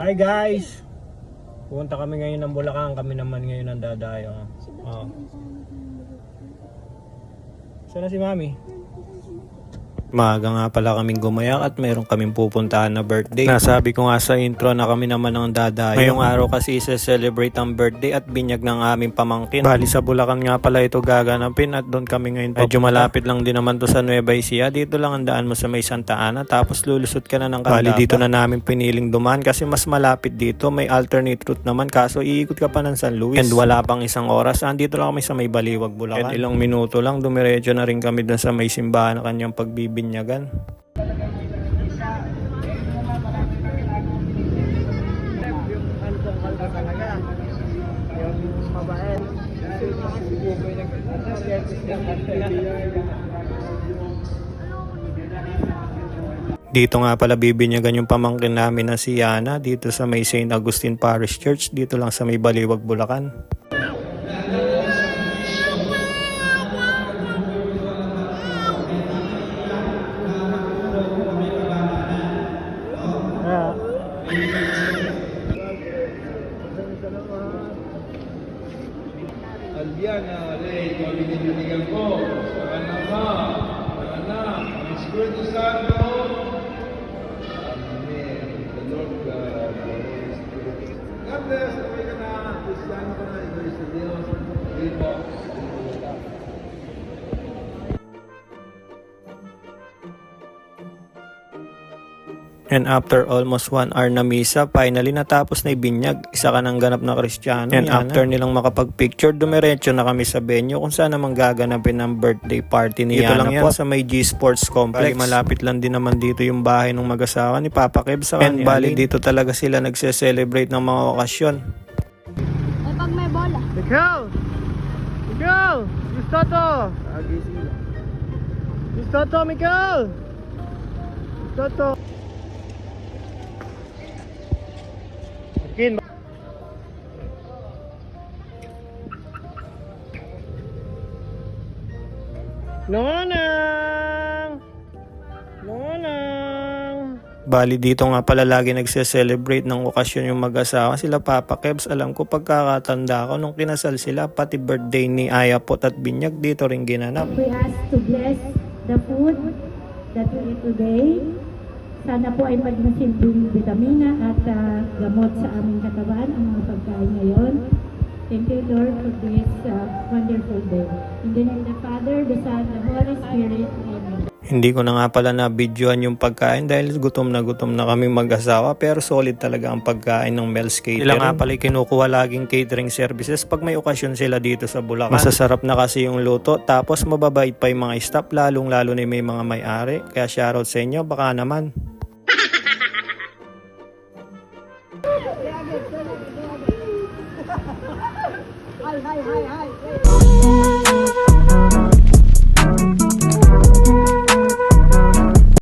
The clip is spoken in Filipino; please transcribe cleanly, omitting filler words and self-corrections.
Hi guys! Pupunta kami ngayon ng Bulacan. Kami naman ngayon ang dadayo. Saan na si Mami? Maaga nga pala kaming gumayak at meron kaming pupuntahan na birthday. Nasabi ko nga sa intro na kami naman ang dadayo. Ngayong araw kasi isa-celebrate ang birthday at binyag ng aming pamangkin. Bali sa Bulacan nga pala ito gaganapin at doon kami ngayon papunta. Medyo malapit lang din naman to sa Nueva Ecija. Dito lang ang daan mo sa may Santa Ana tapos lulusot ka na ng Candaba. Bali dito na namin piniling dumaan kasi mas malapit dito. May alternate route naman kaso iikot ka pa ng San Luis. And wala pang isang oras. Andito lang kami sa may Baliwag, Bulacan. And ilang minuto lang dumiretso na rin kami doon sa may simbahan na kanyang pagbibinyagan. Dito nga pala bibinyagan yung pamangkin namin na si Yana dito sa may St. Augustine Parish Church dito lang sa may Baliwag, Bulacan. Albiana, lei, pabibigyan ko sa Ama, sa Anak, ang Espiritu Santo. Amen. The Lord God, the Holy Spirit. God bless. Okay ka na. Kristiano ka na. Ibaris sa Diyos. Dito. And after almost 1 hour na misa, finally natapos na ibinyag. Isa ka ng ganap na Kristiyano. And after nilang makapag-picture, dumiretso na kami sa venue kung saan naman gaganapin ang birthday party ni Yana. Ito lang yan po sa may G Sports Complex. Bali, malapit lang din naman dito yung bahay ng mag-asawa ni Papa Kev sa And bali dito talaga sila nagse-celebrate ng mga okasyon. Eh, pag may bola. Ikaw! Ikaw! Gusto to! Gusto to, Mikael! Gusto to! Nonang! Nonang! Bali dito nga pala lagi nagse-celebrate ng okasyon yung mag-asawa sila Papa Kebs. Alam ko pagkakatanda ko nung kinasal sila pati birthday ni Ayapot at Binyag dito rin ginanap. We ask to bless the food that we eat today. Sana po ay magmasilbing vitamina at gamot sa aming katawan ang mga pagkain ngayon. Thank you, Lord, for this wonderful day. In the name of the Father, the Son, the Holy Spirit. Amen. Hindi ko na nga pala na-videoan yung pagkain dahil gutom na kami mag-asawa pero solid talaga ang pagkain ng Mel's Catering. Sila nga pala kinukuha laging catering services pag may okasyon sila dito sa Bulacan. Masasarap na kasi yung luto tapos mababait pa yung mga staff lalong-lalo na may mga may-ari. Kaya shoutout sa inyo, baka naman. Hi.